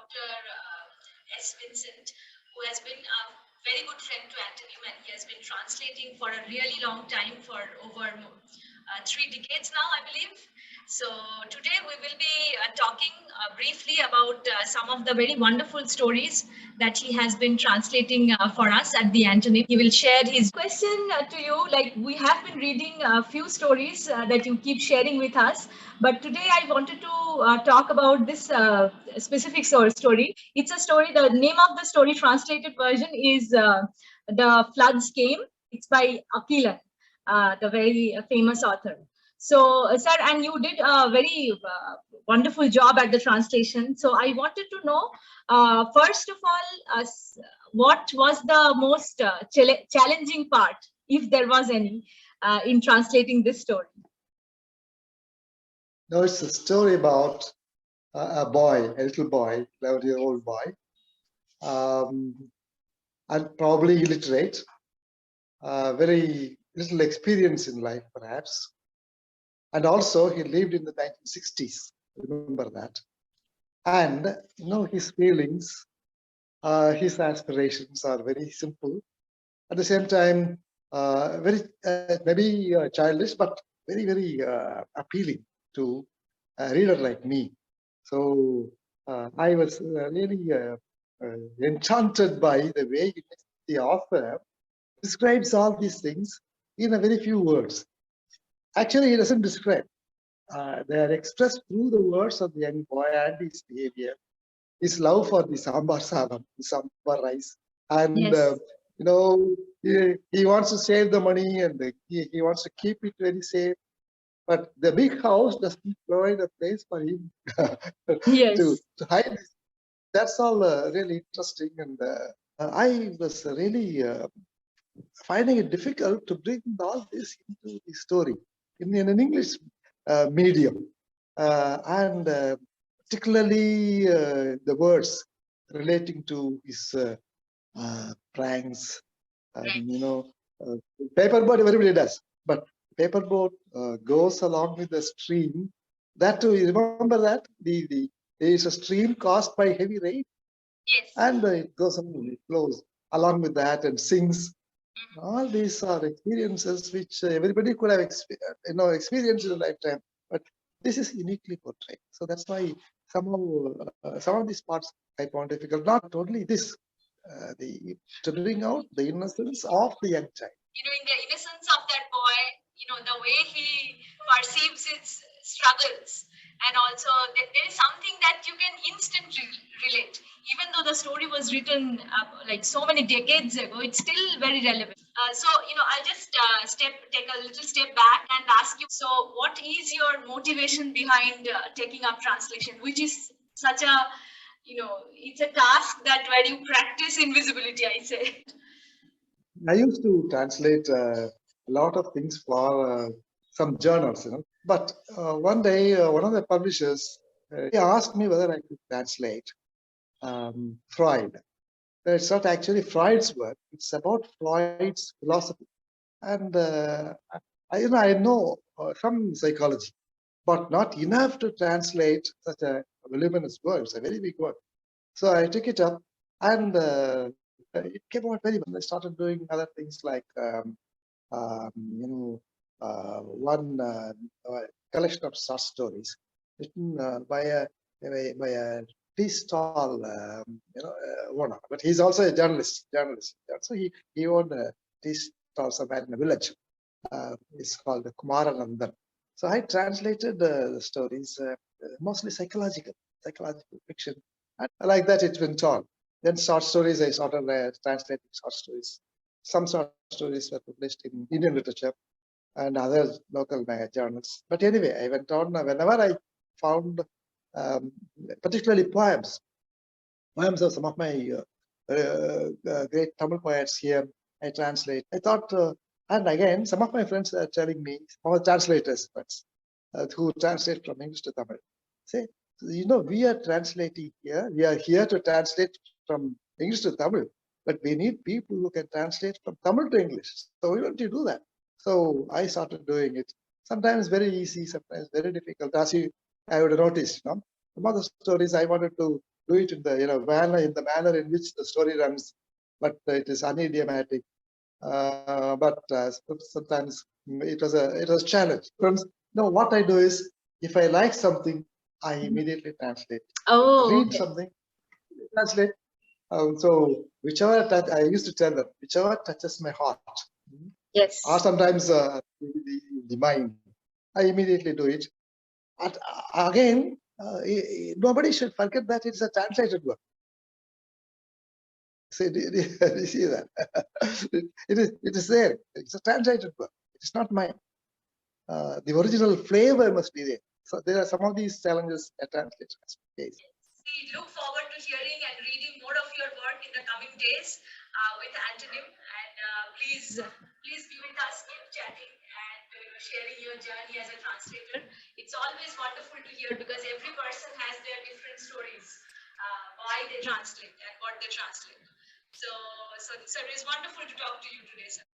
Dr. S Vincent, who has been a very good friend to Antonym, and he has been translating for a really long time, for over 3 decades now, I believe. So today we will be talking briefly about some of the very wonderful stories that he has been translating for us at the Antonym. He will share his question to you. Like, we have been reading a few stories that you keep sharing with us, but today I wanted to talk about this specific story. It's a story. The name of the story, translated version, is "The Floods Came." It's by Akilan, the very famous author. So, sir, and you did a very wonderful job at the translation. So, I wanted to know, first of all, what was the most challenging part, if there was any, in translating this story? No, it's a story about a boy, a little boy, 11-year-old boy, and probably illiterate, very little experience in life, perhaps. And also, he lived in the 1960s. Remember that. And his feelings, his aspirations are very simple. At the same time, very maybe childish, but very, very appealing to a reader like me. So I was really enchanted by the way the author describes all these things in a very few words. Actually, he doesn't describe. They are expressed through the words of the young boy and his behavior, his love for the sambar sadam, the sambar rice, and Yes. he wants to save the money, and he wants to keep it very safe. But the big house doesn't provide a place for him Yes. to hide. That's all really interesting, and I was really finding it difficult to bring all this into the story in an English medium, and particularly the words relating to his pranks. Paperboat everybody does, but paperboat goes along with the stream. That too, you remember that there is a stream caused by heavy rain. Yes. And it goes on, it flows along with that and sings. All these are experiences which everybody could have experienced in a lifetime, but this is uniquely portrayed. So that's why somehow some of these parts I found difficult. Not only this, to bring out the innocence of the young child. In the innocence of that boy, the way he perceives its struggles, and also there is something that you can instantly relate. Even though the story was written like so many decades ago, it's still very relevant. So, I'll just take a little step back and ask you, so what is your motivation behind taking up translation, which is such a, it's a task that where you practice invisibility, I say. I used to translate a lot of things for some journals, But one day, one of the publishers he asked me whether I could translate Freud. It's not actually Freud's work; it's about Freud's philosophy. And I know some psychology, but not enough to translate such a voluminous work. It's a very big work. So I took it up, and it came out very well. I started doing other things like one collection of short stories written by a tea stall owner, but he's also a journalist. So he owned a tea stall somewhere in a village. It's called the Kumaranandan. So I translated the stories, mostly psychological fiction, and like that it went on. Then short stories, I started translating short stories. Some short stories were published in Indian literature and other local journals. But anyway, I went on. Whenever I found, particularly poems of some of my great Tamil poets here, I translate. I thought, and again, some of my friends are telling me, some of the translators, friends, who translate from English to Tamil, say, we are translating here. We are here to translate from English to Tamil, but we need people who can translate from Tamil to English. So why don't you do that? So I started doing it. Sometimes very easy, sometimes very difficult. As I would have noticed, some of the stories I wanted to do it in the manner in which the story runs, but it is unidiomatic. But sometimes it was a challenge. Friends, what I do is, if I like something, I immediately translate. Read something, translate. So whichever I used to tell them, whichever touches my heart, yes, or sometimes the mind, I immediately do it. And again, nobody should forget that it's a translated work. So, do you see that? It is there. It's a translated work. It's not mine. The original flavor must be there. So there are some of these challenges a translator face. We look forward to hearing and reading more of your work in the coming days with Antonym. And please be with us, keep chatting and sharing your journey as a translator. It's always wonderful to hear, because every person has their different stories, why they translate and what they translate. So it is wonderful to talk to you today, sir.